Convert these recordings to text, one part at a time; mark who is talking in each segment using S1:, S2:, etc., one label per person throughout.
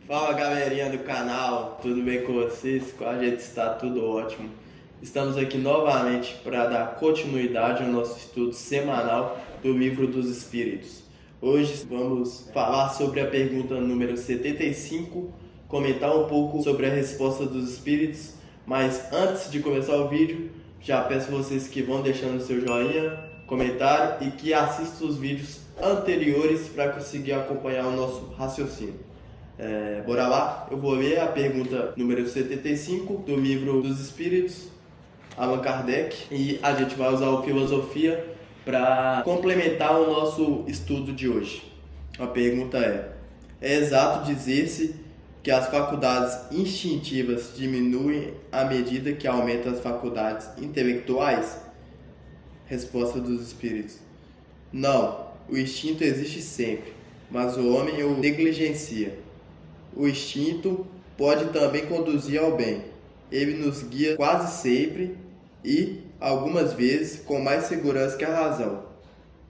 S1: Fala galerinha do canal, tudo bem com vocês? Com a gente está tudo ótimo. Estamos aqui novamente para dar continuidade ao nosso estudo semanal do Livro dos Espíritos. Hoje vamos falar sobre a pergunta número 75, comentar um pouco sobre a resposta dos espíritos, mas antes de começar o vídeo, já peço vocês que vão deixando seu joinha, comentário e que assistam os vídeos anteriores para conseguir acompanhar o nosso raciocínio. Bora lá, eu vou ler a pergunta número 75 do Livro dos Espíritos, Allan Kardec, e a gente vai usar o Filosofia para complementar o nosso estudo de hoje. A pergunta é exato dizer-se que as faculdades instintivas diminuem à medida que aumentam as faculdades intelectuais? Resposta dos Espíritos: não, o instinto existe sempre, mas o homem o negligencia. O instinto pode também conduzir ao bem. Ele nos guia quase sempre e, algumas vezes, com mais segurança que a razão.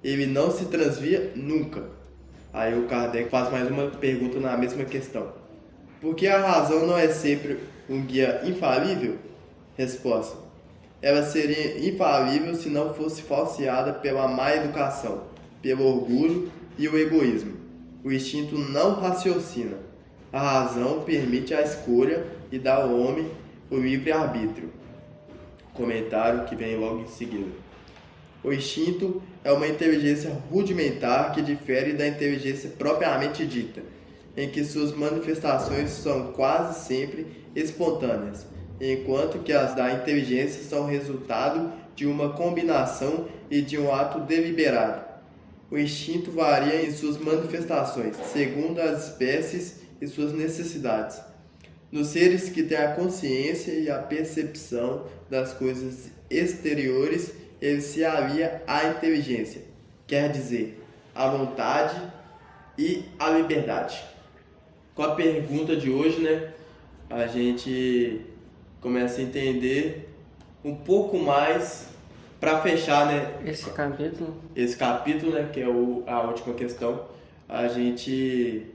S1: Ele não se transvia nunca. Aí o Kardec faz mais uma pergunta na mesma questão. Por que a razão não é sempre um guia infalível? Resposta: ela seria infalível se não fosse falseada pela má educação, pelo orgulho e o egoísmo. O instinto não raciocina. A razão permite a escolha e dá ao homem o livre-arbítrio. Comentário que vem logo em seguida. O instinto é uma inteligência rudimentar que difere da inteligência propriamente dita, em que suas manifestações são quase sempre espontâneas, enquanto que as da inteligência são resultado de uma combinação e de um ato deliberado. O instinto varia em suas manifestações, segundo as espécies e suas necessidades. Nos seres que têm a consciência e a percepção das coisas exteriores, ele se alia à inteligência, quer dizer, à vontade e à liberdade. Com a pergunta de hoje, a gente começa a entender um pouco mais para fechar,
S2: Esse capítulo.
S1: esse capítulo, que é a última questão. A gente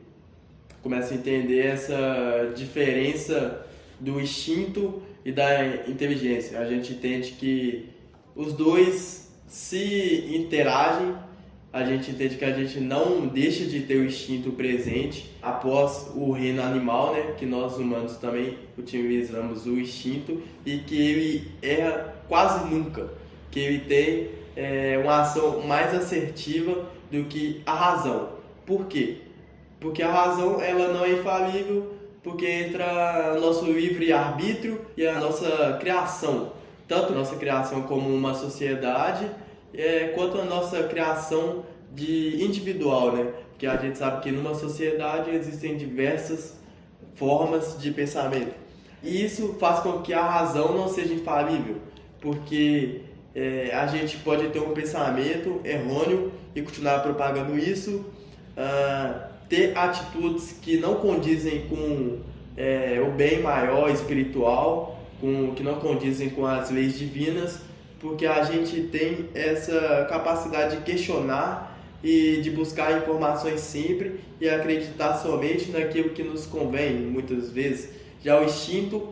S1: começa a entender essa diferença do instinto e da inteligência. A gente entende que os dois se interagem, a gente entende que a gente não deixa de ter o instinto presente após o reino animal, que nós humanos também utilizamos o instinto e que ele erra quase nunca, que ele tem uma ação mais assertiva do que a razão. Por quê? Porque a razão ela não é infalível, porque entra o nosso livre-arbítrio e a nossa criação. Tanto a nossa criação como uma sociedade, quanto a nossa criação de individual, Porque a gente sabe que numa sociedade existem diversas formas de pensamento. E isso faz com que a razão não seja infalível, porque a gente pode ter um pensamento errôneo e continuar propagando isso, ter atitudes que não condizem com o bem maior espiritual, que não condizem com as leis divinas, porque a gente tem essa capacidade de questionar e de buscar informações sempre e acreditar somente naquilo que nos convém, muitas vezes. Já o instinto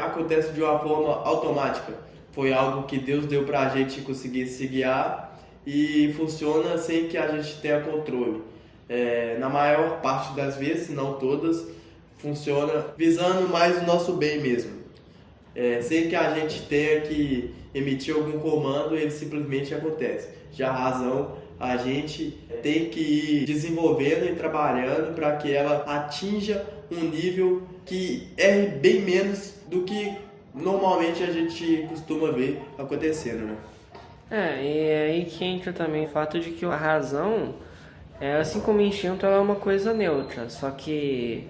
S1: acontece de uma forma automática. Foi algo que Deus deu para a gente conseguir se guiar e funciona sem que a gente tenha controle. Na maior parte das vezes, se não todas, funciona visando mais o nosso bem mesmo. Sem que a gente tenha que emitir algum comando, ele simplesmente acontece. Já a razão, a gente tem que ir desenvolvendo e trabalhando para que ela atinja um nível que erre bem menos do que normalmente a gente costuma ver acontecendo,
S2: E é aí que entra também o fato de que a razão, assim como o instinto, ela é uma coisa neutra. Só que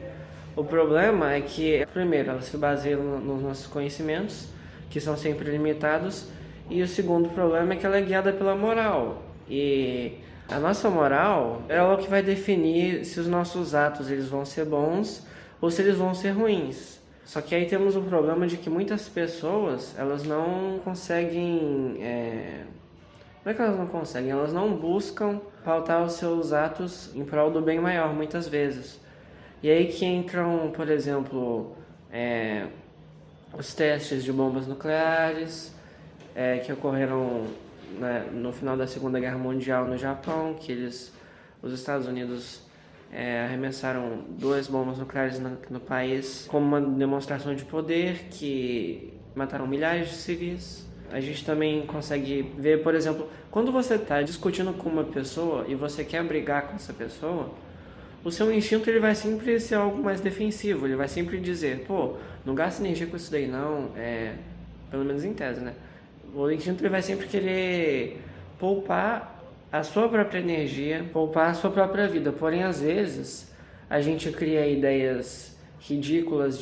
S2: o problema é que, primeiro, ela se baseia nos nossos conhecimentos, que são sempre limitados. E o segundo problema é que ela é guiada pela moral. E a nossa moral é o que vai definir se os nossos atos eles vão ser bons ou se eles vão ser ruins. Só que aí temos o problema de que muitas pessoas, elas não conseguem... Não é que elas não conseguem, elas não buscam pautar os seus atos em prol do bem maior, muitas vezes. E aí que entram, por exemplo, os testes de bombas nucleares, que ocorreram, né, no final da Segunda Guerra Mundial no Japão, que os Estados Unidos arremessaram 2 bombas nucleares no país como uma demonstração de poder, que mataram milhares de civis. A gente também consegue ver, por exemplo, quando você está discutindo com uma pessoa e você quer brigar com essa pessoa, o seu instinto ele vai sempre ser algo mais defensivo, ele vai sempre dizer, pô, não gasta energia com isso daí não, pelo menos em tese, né? O instinto ele vai sempre querer poupar a sua própria energia, poupar a sua própria vida. Porém, às vezes, a gente cria ideias ridículas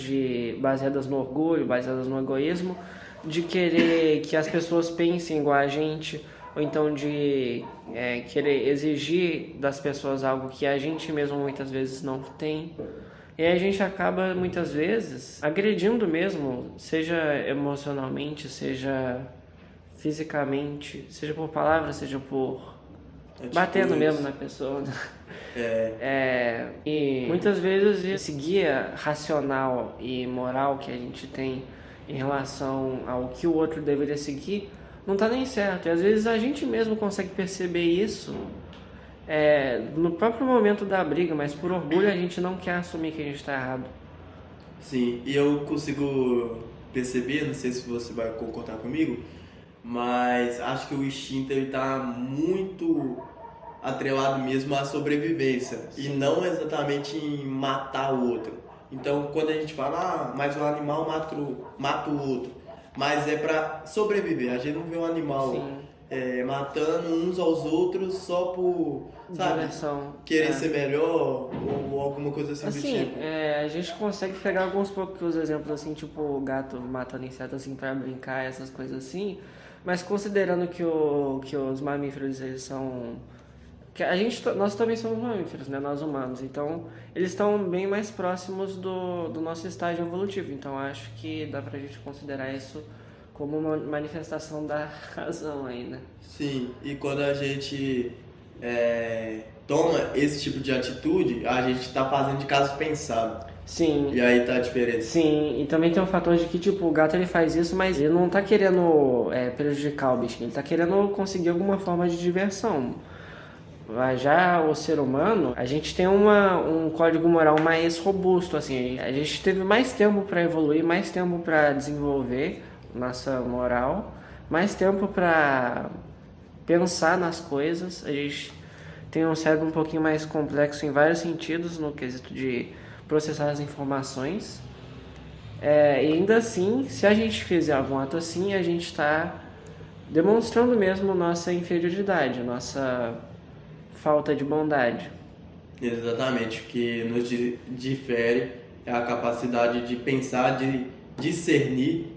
S2: baseadas no orgulho, baseadas no egoísmo, de querer que as pessoas pensem igual a gente, ou então de querer exigir das pessoas algo que a gente mesmo muitas vezes não tem. E aí a gente acaba muitas vezes agredindo mesmo, seja emocionalmente, seja fisicamente, seja por palavras, seja por batendo mesmo na pessoa. E muitas vezes esse guia racional e moral que a gente tem em relação ao que o outro deveria seguir não tá nem certo. E às vezes a gente mesmo consegue perceber isso no próprio momento da briga, mas por orgulho a gente não quer assumir que a gente está errado.
S1: Sim, e eu consigo perceber, não sei se você vai concordar comigo, mas acho que o instinto ele tá muito atrelado mesmo à sobrevivência. Sim. E não exatamente em matar o outro. Então, quando a gente fala, mas o animal mata o outro, mas é para sobreviver. A gente não vê um animal matando uns aos outros só por, sabe, diversão, querer ser melhor ou alguma coisa assim do tipo.
S2: A gente consegue pegar alguns poucos exemplos assim, tipo o gato matando inseto assim para brincar, essas coisas assim, mas considerando que os mamíferos eles são nós também somos mamíferos, né, nós humanos, então eles estão bem mais próximos do nosso estágio evolutivo, então acho que dá pra gente considerar isso como uma manifestação da razão aí, né?
S1: Sim, e quando a gente toma esse tipo de atitude, a gente tá fazendo de caso pensado.
S2: Sim.
S1: E aí tá a diferença.
S2: Sim, e também tem um fator de que, tipo, o gato ele faz isso, mas ele não tá querendo prejudicar o bichinho, ele tá querendo conseguir alguma forma de diversão. Já o ser humano, a gente tem um código moral mais robusto, assim, a gente teve mais tempo para evoluir, mais tempo para desenvolver nossa moral, mais tempo para pensar nas coisas, a gente tem um cérebro um pouquinho mais complexo em vários sentidos, no quesito de processar as informações, e ainda assim, se a gente fizer algum ato assim, a gente está demonstrando mesmo nossa inferioridade, nossa falta de bondade.
S1: Exatamente, o que nos difere é a capacidade de pensar, de discernir,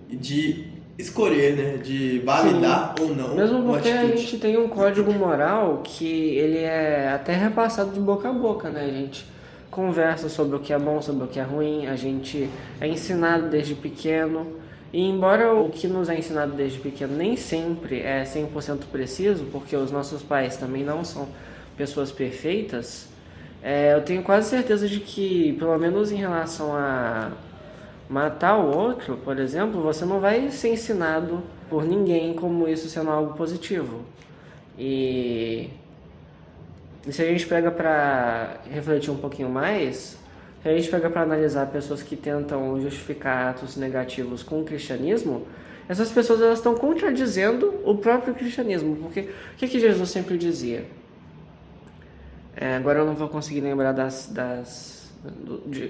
S1: de escolher, né, de validar ou não.
S2: Mesmo porque a gente tem um código moral que ele é até repassado de boca a boca, né? A gente conversa sobre o que é bom, sobre o que é ruim, a gente é ensinado desde pequeno. E embora o que nos é ensinado desde pequeno nem sempre é 100% preciso, porque os nossos pais também não são pessoas perfeitas, eu tenho quase certeza de que, pelo menos em relação a matar o outro, por exemplo, você não vai ser ensinado por ninguém como isso sendo algo positivo. E se a gente pega para refletir um pouquinho mais, se a gente pega para analisar pessoas que tentam justificar atos negativos com o cristianismo, essas pessoas elas estão contradizendo o próprio cristianismo. Porque o que Jesus sempre dizia? Agora eu não vou conseguir lembrar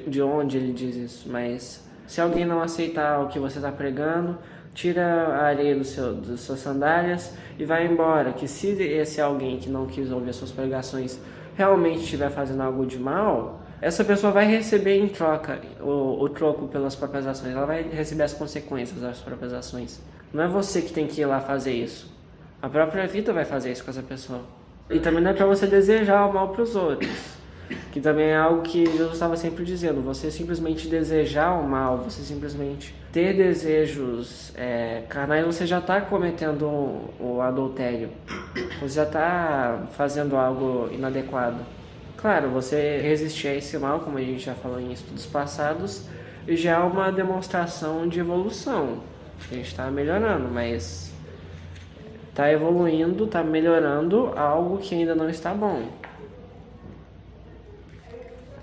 S2: de onde ele diz isso, mas se alguém não aceitar o que você está pregando, tira a areia das suas sandálias e vai embora. Que se esse alguém que não quis ouvir as suas pregações realmente estiver fazendo algo de mal, essa pessoa vai receber em troca o troco pelas próprias ações. Ela vai receber as consequências das próprias ações. Não é você que tem que ir lá fazer isso. A própria vida vai fazer isso com essa pessoa. E também não é para você desejar o mal para os outros. Que também é algo que Jesus estava sempre dizendo. Você simplesmente desejar o mal, você simplesmente ter desejos carnais, você já está cometendo o adultério. Você já está fazendo algo inadequado. Claro, você resistir a esse mal, como a gente já falou em estudos passados, já é uma demonstração de evolução. A gente está melhorando, mas está evoluindo, está melhorando algo que ainda não está bom.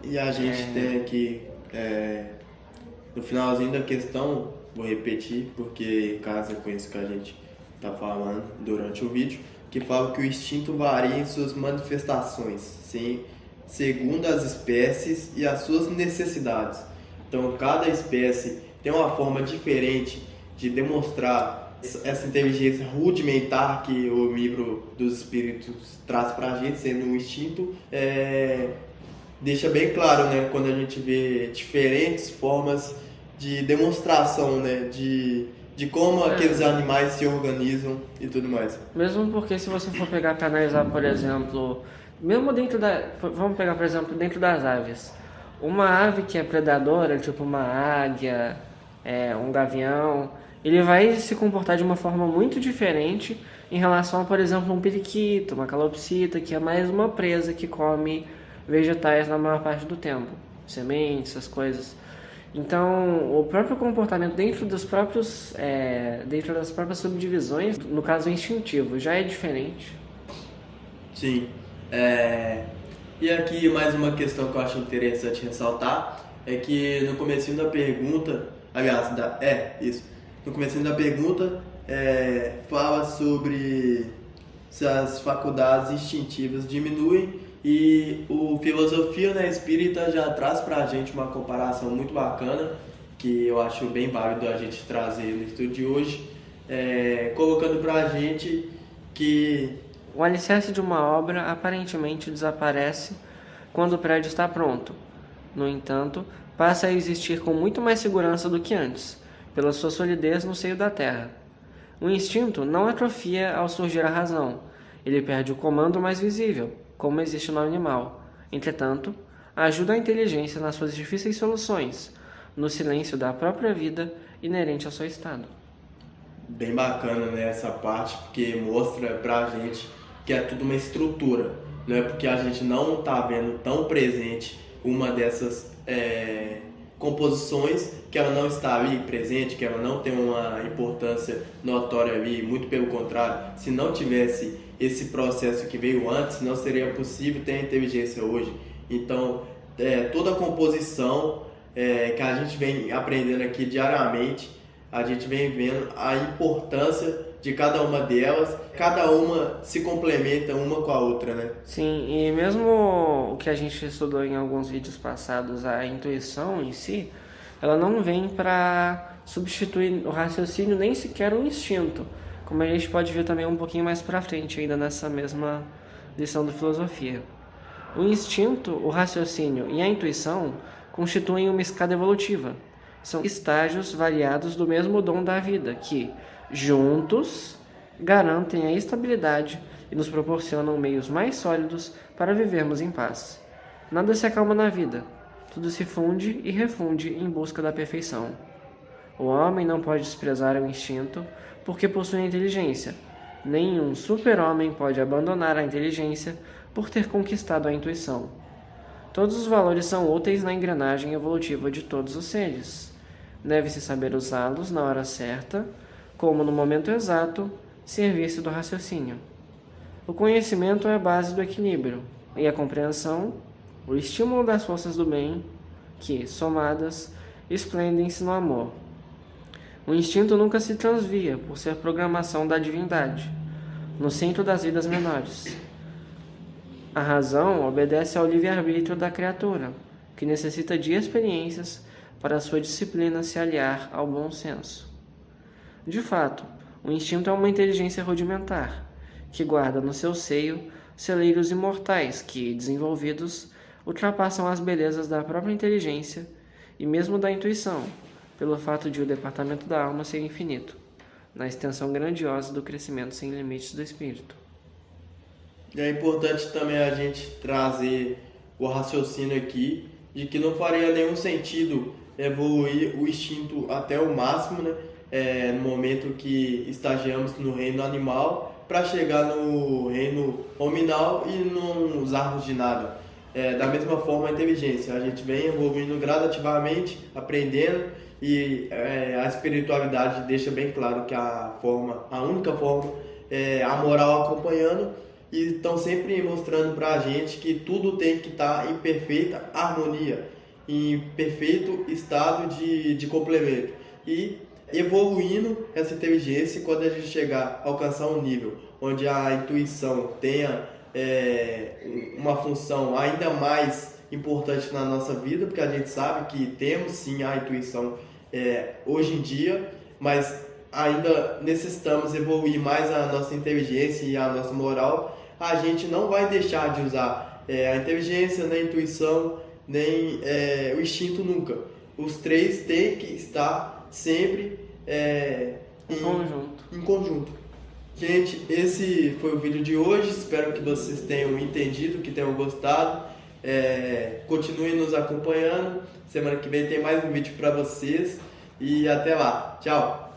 S1: E a gente tem aqui, no finalzinho da questão, vou repetir porque casa com isso que a gente está falando durante o vídeo, que fala que o instinto varia em suas manifestações, sim, segundo as espécies e as suas necessidades. Então, cada espécie tem uma forma diferente de demonstrar essa inteligência rudimentar que o livro dos espíritos traz para a gente, sendo um instinto, deixa bem claro, né, quando a gente vê diferentes formas de demonstração, né, de como aqueles animais se organizam e tudo mais.
S2: Mesmo porque se você for pegar para analisar, por exemplo, mesmo vamos pegar, por exemplo, dentro das aves. Uma ave que é predadora, tipo uma águia, um gavião, ele vai se comportar de uma forma muito diferente em relação a, por exemplo, um periquito, uma calopsita, que é mais uma presa que come vegetais na maior parte do tempo, sementes, essas coisas. Então, o próprio comportamento dentro das próprias subdivisões, no caso instintivo, já é diferente.
S1: Sim. E aqui mais uma questão que eu acho interessante ressaltar é que no comecinho da pergunta, aliás, no comecinho da pergunta fala sobre se as faculdades instintivas diminuem. E o Filosofia, né, Espírita já traz pra gente uma comparação muito bacana, que eu acho bem válido a gente trazer no estudo de hoje, colocando pra gente que
S2: o alicerce de uma obra aparentemente desaparece quando o prédio está pronto. No entanto, passa a existir com muito mais segurança do que antes, pela sua solidez no seio da terra. O instinto não atrofia ao surgir a razão, ele perde o comando mais visível, como existe no animal. Entretanto, ajuda a inteligência nas suas difíceis soluções, no silêncio da própria vida inerente ao seu estado.
S1: Bem bacana, né, essa parte, porque mostra pra gente que é tudo uma estrutura. Não é porque a gente não tá vendo tão presente uma dessas composições que ela não está ali presente, que ela não tem uma importância notória ali, muito pelo contrário, se não tivesse esse processo que veio antes, não seria possível ter a inteligência hoje. Então, toda a composição que a gente vem aprendendo aqui diariamente, a gente vem vendo a importância de cada uma delas, cada uma se complementa uma com a outra, né?
S2: Sim, e mesmo o que a gente estudou em alguns vídeos passados, a intuição em si, ela não vem para substituir o raciocínio, nem sequer o instinto, como a gente pode ver também um pouquinho mais para frente, ainda nessa mesma lição de filosofia. O instinto, o raciocínio e a intuição constituem uma escada evolutiva. São estágios variados do mesmo dom da vida, que, juntos, garantem a estabilidade e nos proporcionam meios mais sólidos para vivermos em paz. Nada se acalma na vida, tudo se funde e refunde em busca da perfeição. O homem não pode desprezar o instinto porque possui a inteligência. Nenhum super-homem pode abandonar a inteligência por ter conquistado a intuição. Todos os valores são úteis na engrenagem evolutiva de todos os seres. Deve-se saber usá-los na hora certa, como no momento exato, serviço do raciocínio. O conhecimento é a base do equilíbrio, e a compreensão, o estímulo das forças do bem, que, somadas, esplendem-se no amor. O instinto nunca se transvia, por ser programação da divindade, no centro das vidas menores. A razão obedece ao livre-arbítrio da criatura, que necessita de experiências para sua disciplina se aliar ao bom senso. De fato, o instinto é uma inteligência rudimentar, que guarda no seu seio celeiros imortais que, desenvolvidos, ultrapassam as belezas da própria inteligência e mesmo da intuição, pelo fato de o departamento da alma ser infinito, na extensão grandiosa do crescimento sem limites do espírito.
S1: É importante também a gente trazer o raciocínio aqui de que não faria nenhum sentido evoluir o instinto até o máximo, né? No momento que estagiamos no reino animal, para chegar no reino hominal e não usarmos de nada. Da mesma forma a inteligência, a gente vem evoluindo gradativamente, aprendendo, e a espiritualidade deixa bem claro que a única forma é a moral acompanhando, e estão sempre mostrando para a gente que tudo tem que estar em perfeita harmonia, em perfeito estado de complemento. E evoluindo essa inteligência, quando a gente chegar a alcançar um nível onde a intuição tenha uma função ainda mais importante na nossa vida, porque a gente sabe que temos sim a intuição hoje em dia, mas ainda necessitamos evoluir mais a nossa inteligência e a nossa moral. A gente não vai deixar de usar a inteligência, nem a intuição, nem o instinto nunca. Os três têm que estar sempre em conjunto. Gente, esse foi o vídeo de hoje. Espero que vocês tenham entendido, que tenham gostado. Continuem nos acompanhando. Semana que vem tem mais um vídeo para vocês. E até lá. Tchau!